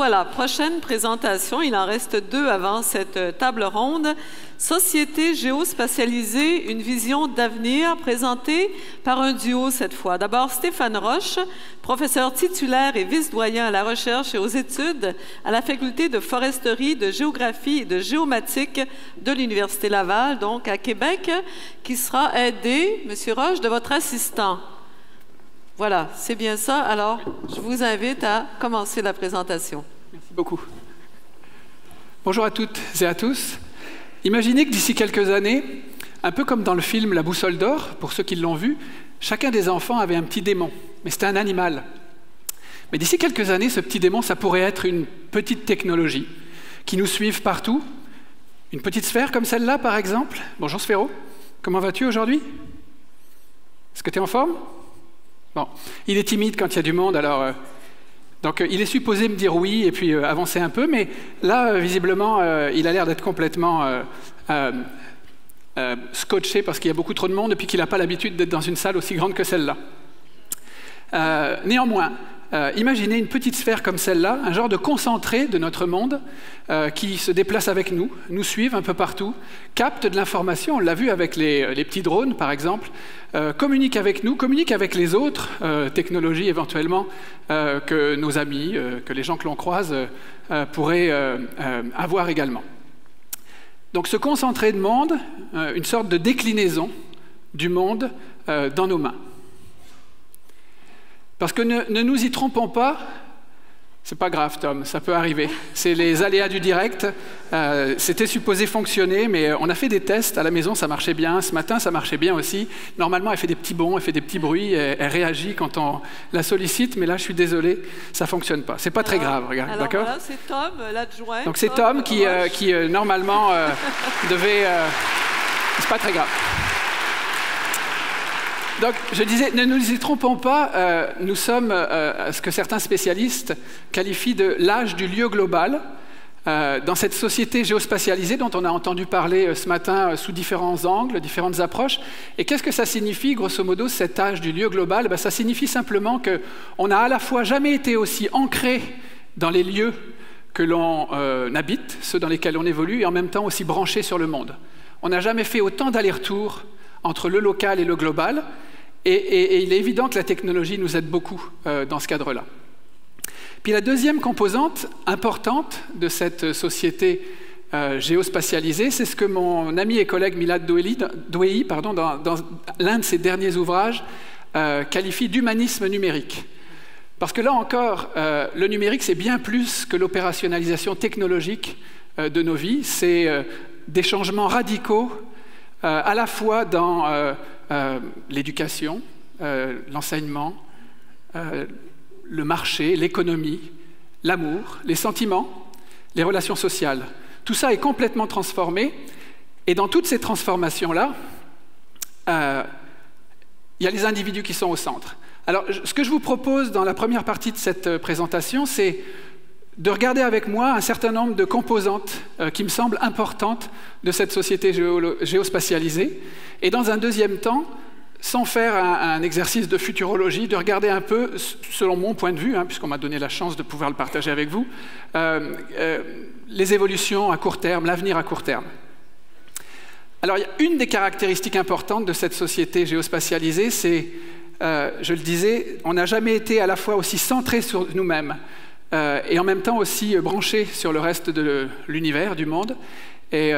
voilà, prochaine présentation, il en reste 2 avant cette table ronde. Société géospatialisée, une vision d'avenir présentée par un duo cette fois. D'abord Stéphane Roche, professeur titulaire et vice-doyen à la recherche et aux études à la faculté de foresterie, de géographie et de géomatique de l'Université Laval, donc à Québec, qui sera aidé, Monsieur Roche, de votre assistant. Voilà, c'est bien ça. Alors, je vous invite à commencer la présentation. Merci beaucoup. Bonjour à toutes et à tous. Imaginez que d'ici quelques années, un peu comme dans le film La Boussole d'Or, pour ceux qui l'ont vu, chacun des enfants avait un petit démon, mais c'était un animal. Mais d'ici quelques années, ce petit démon, ça pourrait être une petite technologie qui nous suive partout. Une petite sphère comme celle-là, par exemple. Bonjour Sphero, comment vas-tu aujourd'hui? Est-ce que tu es en forme? Bon, il est timide quand il y a du monde, alors donc il est supposé me dire oui et puis avancer un peu, mais là, visiblement, il a l'air d'être complètement scotché parce qu'il y a beaucoup trop de monde et puis qu'il n'a pas l'habitude d'être dans une salle aussi grande que celle-là. Néanmoins, imaginez une petite sphère comme celle-là, un genre de concentré de notre monde qui se déplace avec nous, nous suivent un peu partout, capte de l'information, on l'a vu avec les petits drones par exemple, communique avec nous, communique avec les autres technologies éventuellement que nos amis, que les gens que l'on croise pourraient avoir également. Donc ce concentré de monde, une sorte de déclinaison du monde dans nos mains. Parce que ne nous y trompons pas, c'est pas grave Tom, ça peut arriver. C'est les aléas du direct, c'était supposé fonctionner, mais on a fait des tests à la maison, ça marchait bien, ce matin ça marchait bien aussi. Normalement elle fait des petits bonds, elle fait des petits bruits, elle réagit quand on la sollicite, mais là je suis désolé, ça fonctionne pas. C'est pas très grave, regarde, d'accord? Voilà, c'est Tom, l'adjoint. Donc c'est Tom qui normalement devait... c'est pas très grave. Donc, je disais, ne nous y trompons pas, nous sommes ce que certains spécialistes qualifient de l'âge du lieu global, dans cette société géospatialisée dont on a entendu parler ce matin sous différents angles, différentes approches. Et qu'est-ce que ça signifie, grosso modo, cet âge du lieu global? Ben, ça signifie simplement qu'on n'a à la fois jamais été aussi ancré dans les lieux que l'on habite, ceux dans lesquels on évolue, et en même temps aussi branché sur le monde. On n'a jamais fait autant d'allers-retours entre le local et le global, et il est évident que la technologie nous aide beaucoup dans ce cadre-là. Puis la deuxième composante importante de cette société géospatialisée, c'est ce que mon ami et collègue Milad Douei, dans l'un de ses derniers ouvrages, qualifie d'humanisme numérique. Parce que là encore, le numérique, c'est bien plus que l'opérationnalisation technologique de nos vies, c'est des changements radicaux à la fois dans l'éducation, l'enseignement, le marché, l'économie, l'amour, les sentiments, les relations sociales. Tout ça est complètement transformé, et dans toutes ces transformations-là, il y a les individus qui sont au centre. Alors, ce que je vous propose dans la première partie de cette présentation, c'est de regarder avec moi un certain nombre de composantes qui me semblent importantes de cette société géospatialisée. Et dans un deuxième temps, sans faire un exercice de futurologie, de regarder un peu, selon mon point de vue, puisqu'on m'a donné la chance de pouvoir le partager avec vous, les évolutions à court terme, l'avenir à court terme. Alors, il y a une des caractéristiques importantes de cette société géospatialisée, c'est, je le disais, on n'a jamais été à la fois aussi centré sur nous-mêmes, et en même temps aussi branché sur le reste de l'univers, du monde. Et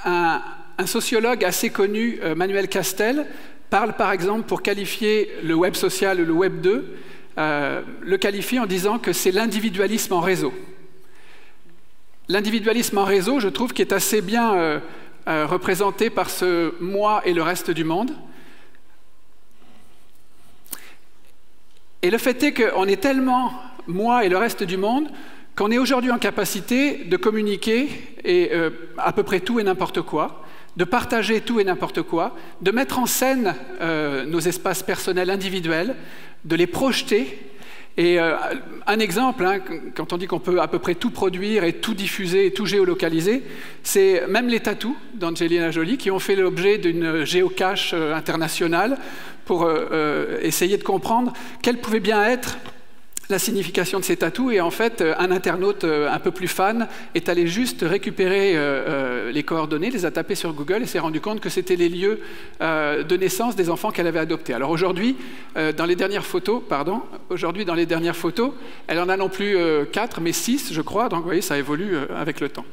un sociologue assez connu, Manuel Castel, parle par exemple, pour qualifier le web social ou le web 2, le qualifie en disant que c'est l'individualisme en réseau. L'individualisme en réseau, je trouve, qui est assez bien représenté par ce « moi et le reste du monde ». Et le fait est qu'on est tellement moi et le reste du monde qu'on est aujourd'hui en capacité de communiquer à peu près tout et n'importe quoi, de partager tout et n'importe quoi, de mettre en scène nos espaces personnels individuels, de les projeter. Et un exemple, quand on dit qu'on peut à peu près tout produire et tout diffuser et tout géolocaliser, c'est même les tatous d'Angelina Jolie qui ont fait l'objet d'une géocache internationale pour essayer de comprendre quelle pouvait bien être la signification de ces tatous, et en fait, un internaute un peu plus fan est allé juste récupérer les coordonnées, les a tapées sur Google et s'est rendu compte que c'était les lieux de naissance des enfants qu'elle avait adoptés. Alors aujourd'hui, dans les dernières photos, elle en a non plus 4, mais 6, je crois, donc vous voyez, ça évolue avec le temps.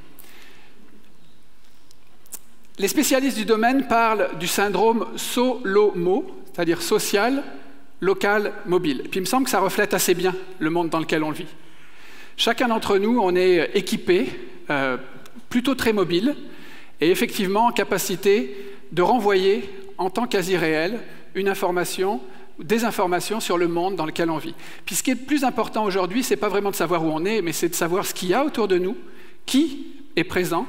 Les spécialistes du domaine parlent du syndrome SOLOMO, c'est-à-dire social, local, mobile. Et puis il me semble que ça reflète assez bien le monde dans lequel on vit. Chacun d'entre nous, on est équipé, plutôt très mobile, et effectivement en capacité de renvoyer en temps quasi réel une information, des informations sur le monde dans lequel on vit. Puis ce qui est le plus important aujourd'hui, ce n'est pas vraiment de savoir où on est, mais c'est de savoir ce qu'il y a autour de nous, qui est présent,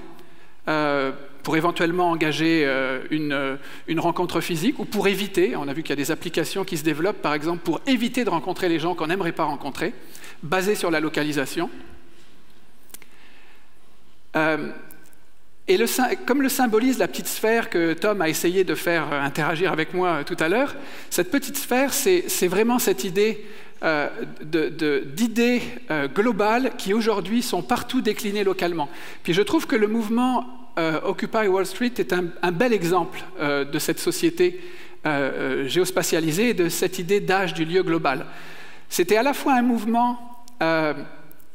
pour éventuellement engager une rencontre physique ou pour éviter, on a vu qu'il y a des applications qui se développent, par exemple, pour éviter de rencontrer les gens qu'on n'aimerait pas rencontrer, basées sur la localisation. Et comme le symbolise la petite sphère que Tom a essayé de faire interagir avec moi tout à l'heure, cette petite sphère, c'est vraiment cette idée d'idées globales qui aujourd'hui sont partout déclinées localement. Puis je trouve que le mouvement Occupy Wall Street est un bel exemple de cette société géospatialisée et de cette idée d'âge du lieu global. C'était à la fois un mouvement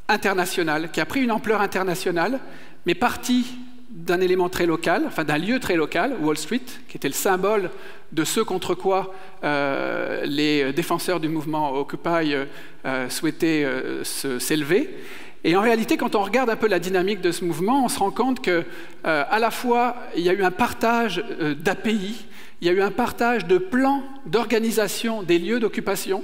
international qui a pris une ampleur internationale, mais parti d'un élément très local, enfin d'un lieu très local, Wall Street, qui était le symbole de ce contre quoi les défenseurs du mouvement Occupy souhaitaient s'élever. Et en réalité, quand on regarde un peu la dynamique de ce mouvement, on se rend compte que, à la fois, il y a eu un partage d'API, il y a eu un partage de plans d'organisation des lieux d'occupation,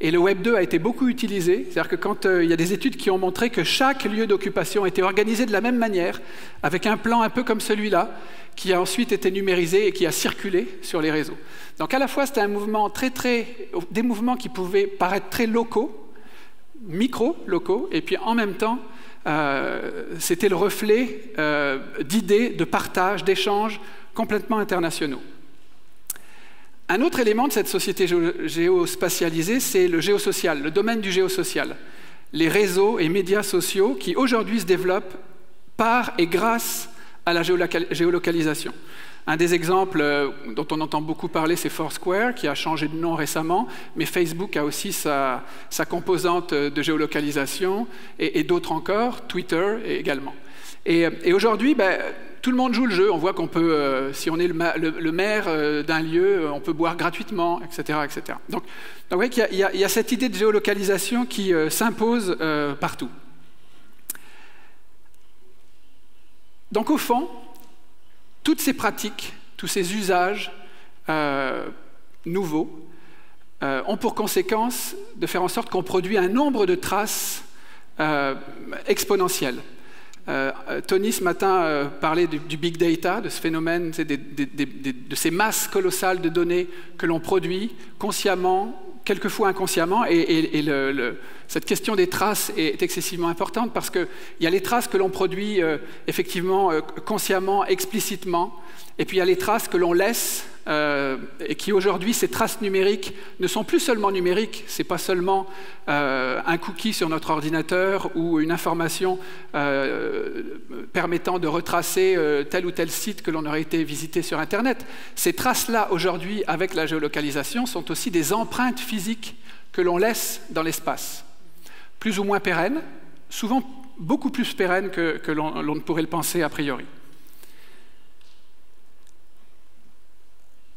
et le Web 2 a été beaucoup utilisé. C'est-à-dire que quand il y a des études qui ont montré que chaque lieu d'occupation était organisé de la même manière, avec un plan un peu comme celui-là, qui a ensuite été numérisé et qui a circulé sur les réseaux. Donc à la fois, c'était un mouvement des mouvements qui pouvaient paraître très locaux, micro-locaux, et puis en même temps, c'était le reflet d'idées, de partage, d'échanges complètement internationaux. Un autre élément de cette société géospatialisée, c'est le géosocial, le domaine du géosocial. Les réseaux et médias sociaux qui aujourd'hui se développent par et grâce à la géolocalisation. Un des exemples dont on entend beaucoup parler, c'est Foursquare, qui a changé de nom récemment, mais Facebook a aussi sa composante de géolocalisation, et d'autres encore, Twitter également. Et aujourd'hui, tout le monde joue le jeu. On voit qu'on peut, si on est le maire d'un lieu, on peut boire gratuitement, etc. etc. Donc vous voyez qu'il y a cette idée de géolocalisation qui s'impose partout. Donc au fond, toutes ces pratiques, tous ces usages nouveaux ont pour conséquence de faire en sorte qu'on produit un nombre de traces exponentielles. Tony, ce matin, parlait du big data, de ce phénomène, de ces masses colossales de données que l'on produit consciemment, quelquefois inconsciemment, et cette question des traces est excessivement importante parce qu'il y a les traces que l'on produit effectivement consciemment, explicitement, et puis il y a les traces que l'on laisse, et qui aujourd'hui, ces traces numériques ne sont plus seulement numériques, c'est pas seulement un cookie sur notre ordinateur ou une information permettant de retracer tel ou tel site que l'on aurait été visité sur Internet. Ces traces-là, aujourd'hui, avec la géolocalisation, sont aussi des empreintes physiques que l'on laisse dans l'espace. Plus ou moins pérennes, souvent beaucoup plus pérennes que l'on ne pourrait le penser a priori.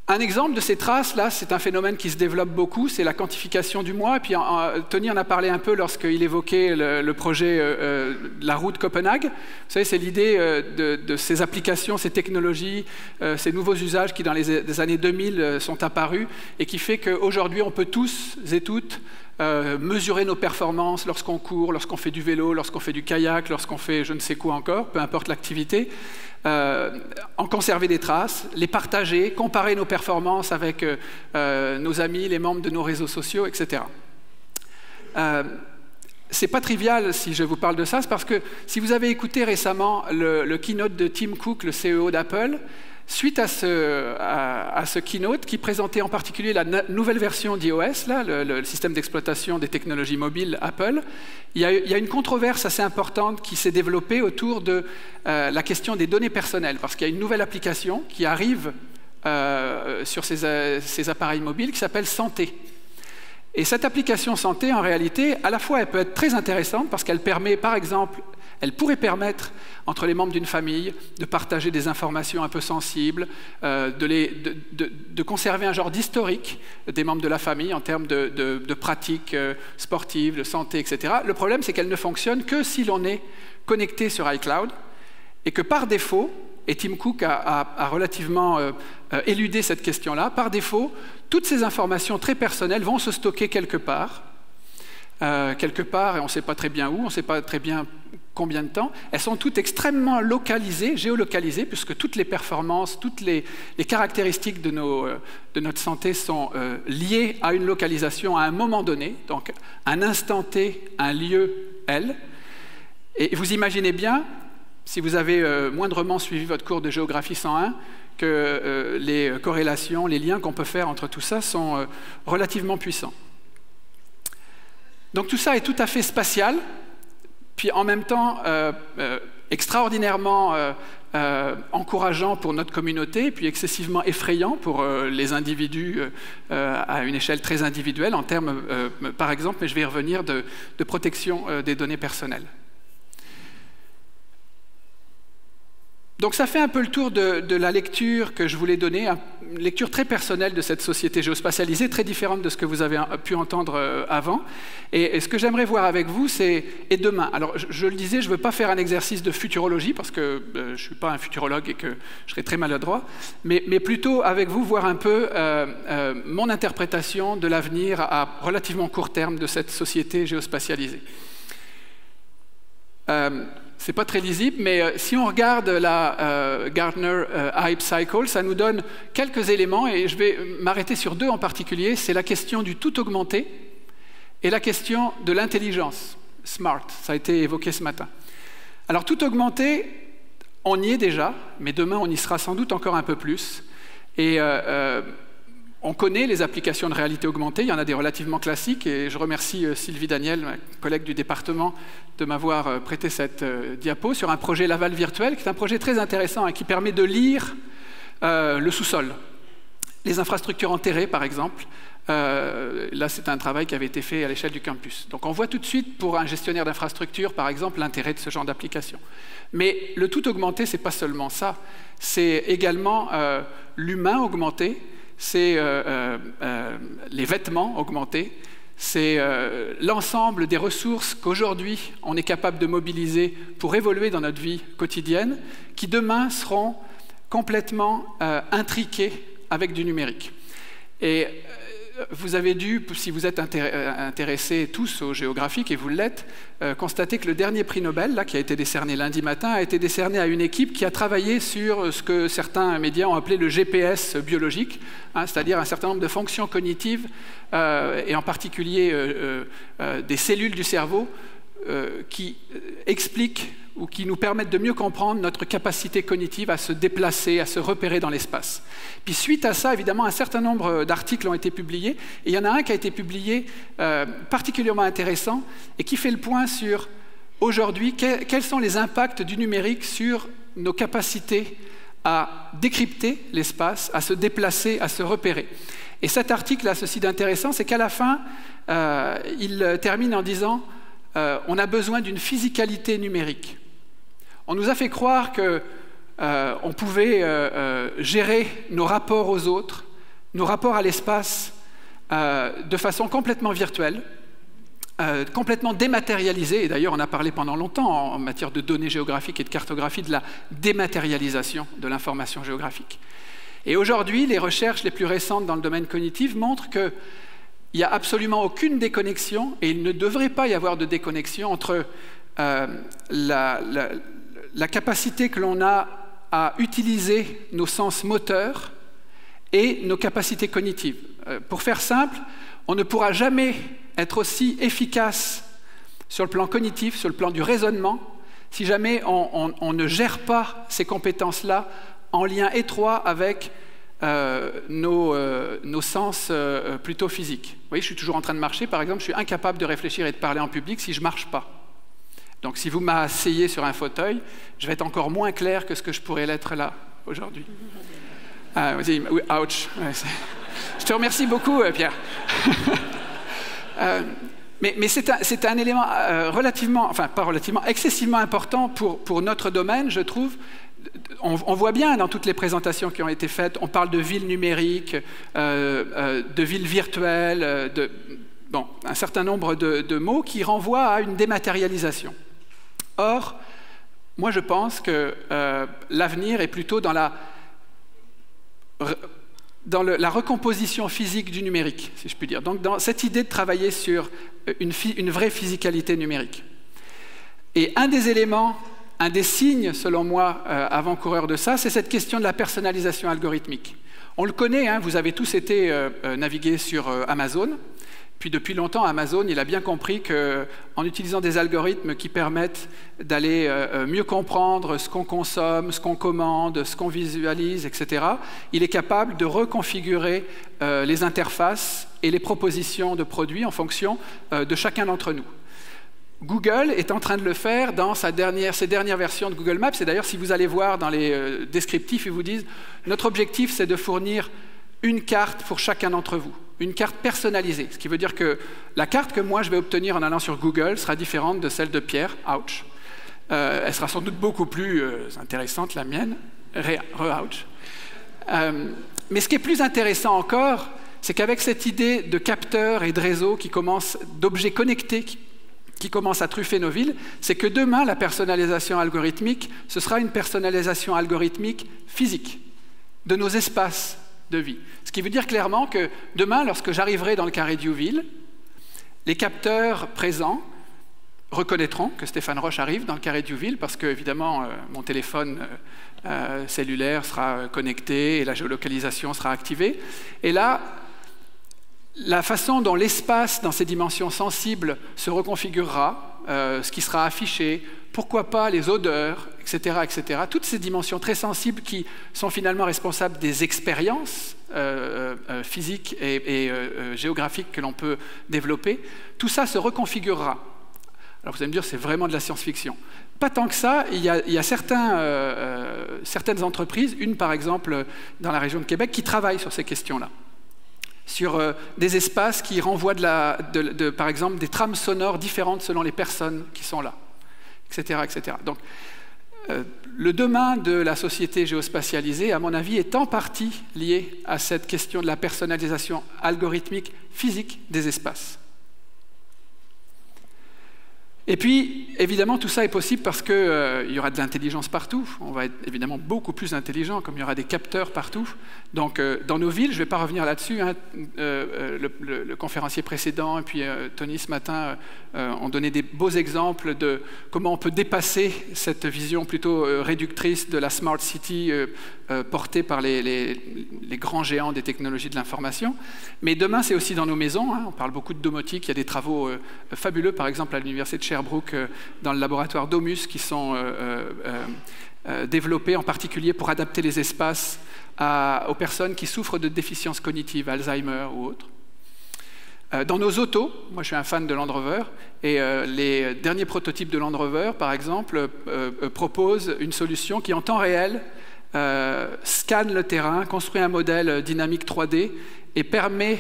Un exemple de ces traces-là, c'est un phénomène qui se développe beaucoup, c'est la quantification du moi. Et puis Tony en a parlé un peu lorsqu'il évoquait le projet de la route Copenhague. Vous savez, c'est l'idée de ces applications, ces technologies, ces nouveaux usages qui, dans les années 2000, sont apparus et qui fait qu'aujourd'hui, on peut tous et toutes mesurer nos performances lorsqu'on court, lorsqu'on fait du vélo, lorsqu'on fait du kayak, lorsqu'on fait je ne sais quoi encore, peu importe l'activité. En conserver des traces, les partager, comparer nos performances avec nos amis, les membres de nos réseaux sociaux, etc. C'est pas trivial si je vous parle de ça, c'est parce que si vous avez écouté récemment le keynote de Tim Cook, le CEO d'Apple, suite à ce keynote qui présentait en particulier la nouvelle version d'iOS, le système d'exploitation des technologies mobiles Apple, il y a une controverse assez importante qui s'est développée autour de la question des données personnelles, parce qu'il y a une nouvelle application qui arrive sur ces appareils mobiles qui s'appelle Santé. Et cette application Santé, en réalité, à la fois, elle peut être très intéressante parce qu'elle permet, par exemple, elle pourrait permettre, entre les membres d'une famille, de partager des informations un peu sensibles, de conserver un genre d'historique des membres de la famille en termes de pratiques sportives, de santé, etc. Le problème, c'est qu'elle ne fonctionne que si l'on est connecté sur iCloud et que par défaut, et Tim Cook a relativement éludé cette question-là, par défaut, toutes ces informations très personnelles vont se stocker quelque part, et on ne sait pas très bien où, on ne sait pas très bien combien de temps. Elles sont toutes extrêmement localisées, géolocalisées, puisque toutes les performances, toutes les caractéristiques de notre santé sont liées à une localisation à un moment donné, donc un instant T, un lieu L. Et vous imaginez bien, si vous avez moindrement suivi votre cours de géographie 101, que les corrélations, les liens qu'on peut faire entre tout ça sont relativement puissants. Donc tout ça est tout à fait spatial, puis en même temps extraordinairement encourageant pour notre communauté, puis excessivement effrayant pour les individus à une échelle très individuelle, en termes, par exemple, mais je vais y revenir, de protection des données personnelles. Donc ça fait un peu le tour de la lecture que je voulais donner, une lecture très personnelle de cette société géospatialisée, très différente de ce que vous avez pu entendre avant. Et ce que j'aimerais voir avec vous, c'est « et demain ». Alors je le disais, je ne veux pas faire un exercice de futurologie, parce que je ne suis pas un futurologue et que je serais très maladroit, mais plutôt avec vous voir un peu mon interprétation de l'avenir à relativement court terme de cette société géospatialisée. C'est pas très lisible, mais si on regarde la Gartner Hype Cycle, ça nous donne quelques éléments, et je vais m'arrêter sur deux en particulier. C'est la question du tout augmenté et la question de l'intelligence, smart, ça a été évoqué ce matin. Alors tout augmenté, on y est déjà, mais demain on y sera sans doute encore un peu plus. Et on connaît les applications de réalité augmentée, il y en a des relativement classiques, et je remercie Sylvie Daniel, ma collègue du département, de m'avoir prêté cette diapo sur un projet Laval virtuel, qui est un projet très intéressant et qui permet de lire le sous-sol. Les infrastructures enterrées, par exemple. Là, c'est un travail qui avait été fait à l'échelle du campus. Donc on voit tout de suite, pour un gestionnaire d'infrastructure, par exemple, l'intérêt de ce genre d'application. Mais le tout augmenté, ce n'est pas seulement ça. C'est également l'humain augmenté, c'est les vêtements augmentés, c'est l'ensemble des ressources qu'aujourd'hui on est capable de mobiliser pour évoluer dans notre vie quotidienne, qui demain seront complètement intriquées avec du numérique. Et vous avez dû, si vous êtes intéressés tous au géographique, et vous l'êtes, constater que le dernier prix Nobel, là, qui a été décerné lundi matin, a été décerné à une équipe qui a travaillé sur ce que certains médias ont appelé le GPS biologique, hein, c'est-à-dire un certain nombre de fonctions cognitives, et en particulier des cellules du cerveau, qui expliquent ou qui nous permettent de mieux comprendre notre capacité cognitive à se déplacer, à se repérer dans l'espace. Puis suite à ça, évidemment, un certain nombre d'articles ont été publiés, et il y en a un qui a été publié particulièrement intéressant et qui fait le point sur, aujourd'hui, quels sont les impacts du numérique sur nos capacités à décrypter l'espace, à se déplacer, à se repérer. Et cet article a ceci d'intéressant, c'est qu'à la fin, il termine en disant on a besoin d'une physicalité numérique. On nous a fait croire qu'on pouvait gérer nos rapports aux autres, nos rapports à l'espace, de façon complètement virtuelle, complètement dématérialisée. Et d'ailleurs, on a parlé pendant longtemps en matière de données géographiques et de cartographie de la dématérialisation de l'information géographique. Et aujourd'hui, les recherches les plus récentes dans le domaine cognitif montrent qu'il n'y a absolument aucune déconnexion, et il ne devrait pas y avoir de déconnexion entre la capacité que l'on a à utiliser nos sens moteurs et nos capacités cognitives. Pour faire simple, on ne pourra jamais être aussi efficace sur le plan cognitif, sur le plan du raisonnement, si jamais on ne gère pas ces compétences-là en lien étroit avec nos sens plutôt physiques. Vous voyez, je suis toujours en train de marcher, par exemple, je suis incapable de réfléchir et de parler en public si je ne marche pas. Donc si vous m'asseyez sur un fauteuil, je vais être encore moins clair que ce que je pourrais l'être là, aujourd'hui. Oui, ouch. Ouais, je te remercie beaucoup, Pierre. Mais c'est un élément excessivement important pour notre domaine, je trouve. On voit bien dans toutes les présentations qui ont été faites, on parle de villes numériques, de villes virtuelles, un certain nombre de mots qui renvoient à une dématérialisation. Or, moi je pense que l'avenir est plutôt dans la recomposition physique du numérique, si je puis dire. Donc dans cette idée de travailler sur une vraie physicalité numérique. Et un des signes, selon moi, avant-coureurs de ça, c'est cette question de la personnalisation algorithmique. On le connaît, hein, vous avez tous été naviguer sur Amazon. Puis depuis longtemps, Amazon, il a bien compris qu'en utilisant des algorithmes qui permettent d'aller mieux comprendre ce qu'on consomme, ce qu'on commande, ce qu'on visualise, etc., il est capable de reconfigurer les interfaces et les propositions de produits en fonction de chacun d'entre nous. Google est en train de le faire dans ses dernières versions de Google Maps. Et d'ailleurs, si vous allez voir dans les descriptifs, ils vous disent « Notre objectif, c'est de fournir une carte pour chacun d'entre vous, une carte personnalisée. » Ce qui veut dire que la carte que moi, je vais obtenir en allant sur Google sera différente de celle de Pierre. Ouch. Elle sera sans doute beaucoup plus intéressante, la mienne. Ouch. Mais ce qui est plus intéressant encore, c'est qu'avec cette idée de capteurs et de réseaux d'objets connectés qui commence à truffer nos villes, c'est que demain, la personnalisation algorithmique, ce sera une personnalisation algorithmique physique de nos espaces de vie. Ce qui veut dire clairement que demain, lorsque j'arriverai dans le carré d'Youville, les capteurs présents reconnaîtront que Stéphane Roche arrive dans le carré d'Youville parce que, évidemment, mon téléphone cellulaire sera connecté et la géolocalisation sera activée. Et là, la façon dont l'espace, dans ses dimensions sensibles, se reconfigurera, ce qui sera affiché, pourquoi pas les odeurs, etc., etc. Toutes ces dimensions très sensibles qui sont finalement responsables des expériences physiques et géographiques que l'on peut développer, tout ça se reconfigurera. Alors vous allez me dire, c'est vraiment de la science-fiction. Pas tant que ça, il y a certaines entreprises, une par exemple dans la région de Québec, qui travaillent sur ces questions-là, sur des espaces qui renvoient par exemple des trames sonores différentes selon les personnes qui sont là, etc., etc. Donc, le demain de la société géospatialisée, à mon avis, est en partie lié à cette question de la personnalisation algorithmique physique des espaces. Et puis, évidemment, tout ça est possible parce qu'il y aura de l'intelligence partout. On va être évidemment beaucoup plus intelligent, comme il y aura des capteurs partout. Donc, dans nos villes, je ne vais pas revenir là-dessus. Hein, le conférencier précédent et puis Tony ce matin ont donné des beaux exemples de comment on peut dépasser cette vision plutôt réductrice de la smart city portée par les grands géants des technologies de l'information. Mais demain, c'est aussi dans nos maisons. Hein, on parle beaucoup de domotique. Il y a des travaux fabuleux, par exemple, à l'université de Sherbrooke, dans le laboratoire Domus, qui sont développés en particulier pour adapter les espaces aux personnes qui souffrent de déficiences cognitives, Alzheimer ou autres. Dans nos autos, moi je suis un fan de Land Rover, et les derniers prototypes de Land Rover, par exemple, proposent une solution qui, en temps réel, scanne le terrain, construit un modèle dynamique 3D et permet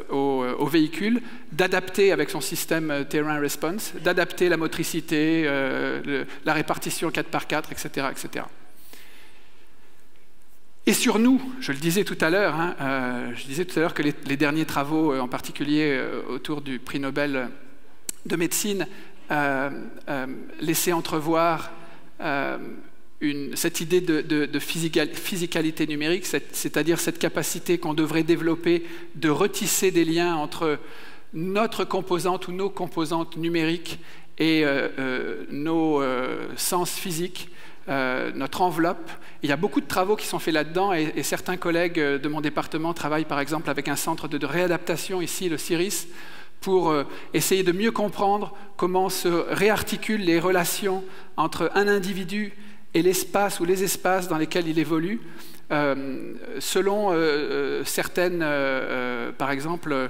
au véhicule d'adapter avec son système Terrain Response, d'adapter la motricité, la répartition 4x4, etc., etc. Et sur nous, je le disais tout à l'heure, que les derniers travaux, en particulier autour du prix Nobel de médecine, laissaient entrevoir cette idée de physicalité numérique, c'est-à-dire cette capacité qu'on devrait développer de retisser des liens entre notre composante ou nos composantes numériques et nos sens physiques, notre enveloppe. Il y a beaucoup de travaux qui sont faits là-dedans et certains collègues de mon département travaillent par exemple avec un centre de réadaptation ici, le CIRIS, pour essayer de mieux comprendre comment se réarticulent les relations entre un individu et l'espace ou les espaces dans lesquels il évolue, selon certaines, par exemple,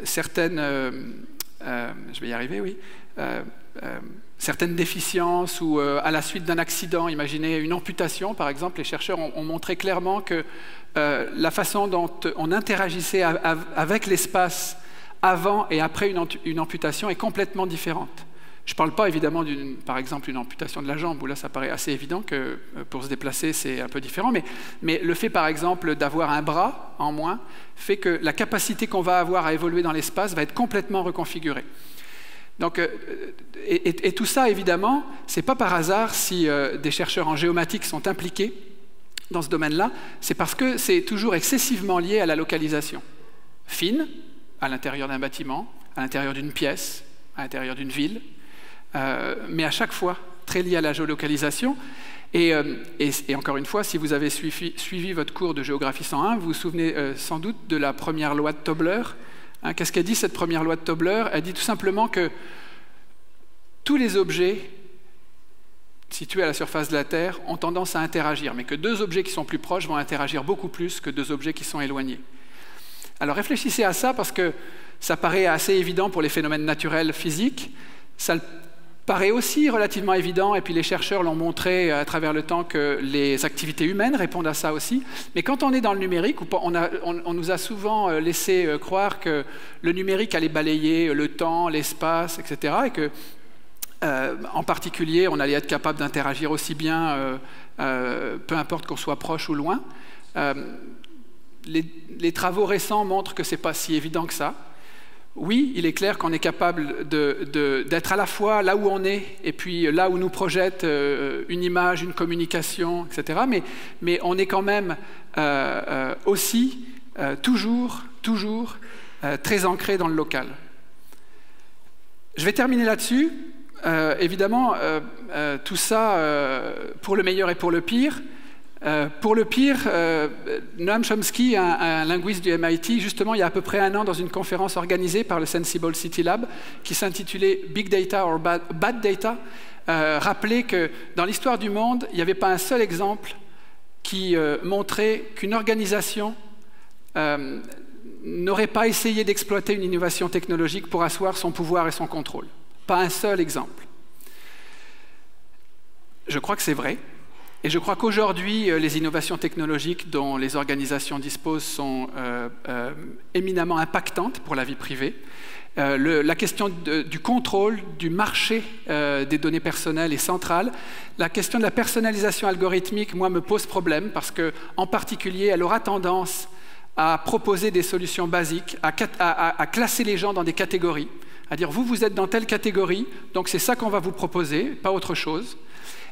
certaines, je vais y arriver, oui, certaines déficiences ou à la suite d'un accident, imaginez une amputation par exemple, les chercheurs ont montré clairement que la façon dont on interagissait avec l'espace avant et après une amputation est complètement différente. Je ne parle pas évidemment par exemple, d'une amputation de la jambe, où là ça paraît assez évident que pour se déplacer c'est un peu différent, mais le fait par exemple d'avoir un bras en moins fait que la capacité qu'on va avoir à évoluer dans l'espace va être complètement reconfigurée. Donc, et tout ça, évidemment, ce n'est pas par hasard si des chercheurs en géomatique sont impliqués dans ce domaine-là, c'est parce que c'est toujours excessivement lié à la localisation. Fine, à l'intérieur d'un bâtiment, à l'intérieur d'une pièce, à l'intérieur d'une ville, mais à chaque fois très lié à la géolocalisation. Et encore une fois, si vous avez suivi votre cours de géographie 101, vous vous souvenez sans doute de la première loi de Tobler. Qu'est-ce qu'elle dit, cette première loi de Tobler? Elle dit tout simplement que tous les objets situés à la surface de la Terre ont tendance à interagir, mais que deux objets qui sont plus proches vont interagir beaucoup plus que deux objets qui sont éloignés. Alors réfléchissez à ça, parce que ça paraît assez évident pour les phénomènes naturels physiques, ça paraît aussi relativement évident, et puis les chercheurs l'ont montré à travers le temps, que les activités humaines répondent à ça aussi. Mais quand on est dans le numérique, on nous a souvent laissé croire que le numérique allait balayer le temps, l'espace, etc. Et que, en particulier, on allait être capable d'interagir aussi bien, peu importe qu'on soit proche ou loin. Les travaux récents montrent que ce n'est pas si évident que ça. Oui, il est clair qu'on est capable d'être à la fois là où on est et puis là où nous projette une image, une communication, etc. Mais on est quand même aussi toujours très ancré dans le local. Je vais terminer là-dessus. Évidemment, tout ça pour le meilleur et pour le pire. Pour le pire, Noam Chomsky, un linguiste du MIT, justement il y a à peu près un an, dans une conférence organisée par le Sensible City Lab, qui s'intitulait Big Data or Bad Data, rappelait que dans l'histoire du monde, il n'y avait pas un seul exemple qui montrait qu'une organisation n'aurait pas essayé d'exploiter une innovation technologique pour asseoir son pouvoir et son contrôle. Pas un seul exemple. Je crois que c'est vrai. Et je crois qu'aujourd'hui, les innovations technologiques dont les organisations disposent sont éminemment impactantes pour la vie privée. La question du contrôle du marché des données personnelles est centrale. La question de la personnalisation algorithmique, moi, me pose problème, parce qu'en particulier, elle aura tendance à proposer des solutions basiques, à classer les gens dans des catégories, à dire vous êtes dans telle catégorie, donc c'est ça qu'on va vous proposer, pas autre chose.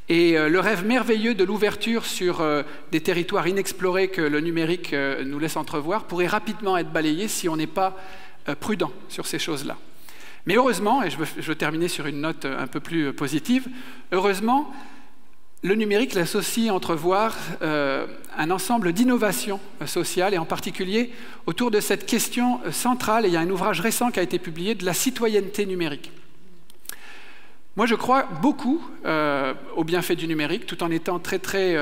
Et le rêve merveilleux de l'ouverture sur des territoires inexplorés que le numérique nous laisse entrevoir pourrait rapidement être balayé si on n'est pas prudent sur ces choses-là. Mais heureusement, et je veux terminer sur une note un peu plus positive, heureusement, le numérique laisse aussi entrevoir un ensemble d'innovations sociales, et en particulier autour de cette question centrale, et il y a un ouvrage récent qui a été publié, de la citoyenneté numérique. Moi, je crois beaucoup aux bienfaits du numérique, tout en étant très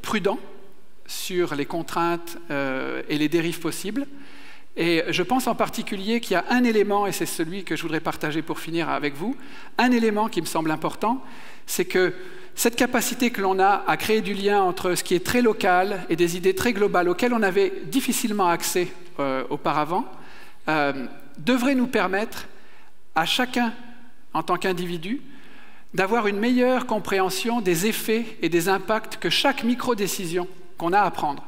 prudent sur les contraintes et les dérives possibles. Et je pense en particulier qu'il y a un élément, et c'est celui que je voudrais partager pour finir avec vous, un élément qui me semble important, c'est que cette capacité que l'on a à créer du lien entre ce qui est très local et des idées très globales auxquelles on avait difficilement accès auparavant, devrait nous permettre à chacun, en tant qu'individu, d'avoir une meilleure compréhension des effets et des impacts que chaque micro-décision qu'on a à prendre.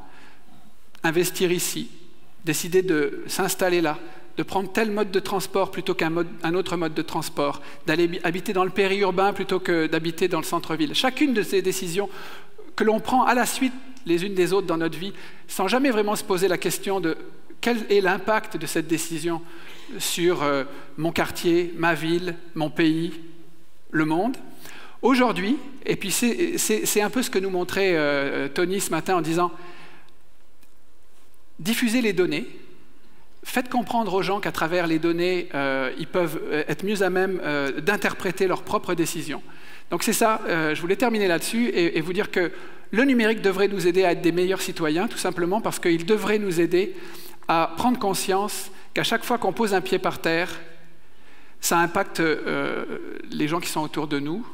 Investir ici, décider de s'installer là, de prendre tel mode de transport plutôt qu'un autre mode de transport, d'aller habiter dans le périurbain plutôt que d'habiter dans le centre-ville. Chacune de ces décisions que l'on prend à la suite les unes des autres dans notre vie, sans jamais vraiment se poser la question de quel est l'impact de cette décision sur mon quartier, ma ville, mon pays, le monde. Aujourd'hui, et puis c'est un peu ce que nous montrait Tony ce matin en disant diffuser les données, Faites comprendre aux gens qu'à travers les données, ils peuvent être mieux à même d'interpréter leurs propres décisions. Donc c'est ça, je voulais terminer là-dessus et vous dire que le numérique devrait nous aider à être des meilleurs citoyens, tout simplement parce qu'il devrait nous aider à prendre conscience qu'à chaque fois qu'on pose un pied par terre, ça impacte les gens qui sont autour de nous,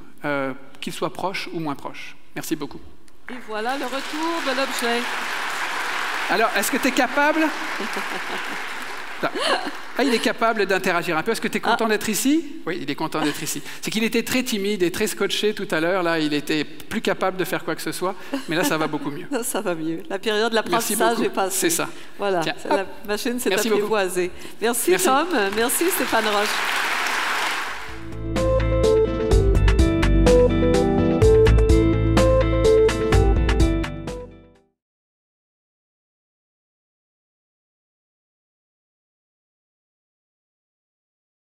qu'ils soient proches ou moins proches. Merci beaucoup. Et voilà le retour de l'objet. Alors, est-ce que tu es capable Ah, il est capable d'interagir un peu. Est-ce que tu es content d'être ici? Oui, il est content d'être ici. C'est qu'il était très timide et très scotché tout à l'heure. Là, il était plus capable de faire quoi que ce soit. Mais là, ça va beaucoup mieux. Ça va mieux. La période de l'apprentissage est passée. C'est ça. Voilà. Tiens, La machine s'est apprivoisée. Merci, Merci Tom. Merci, Stéphane Roche.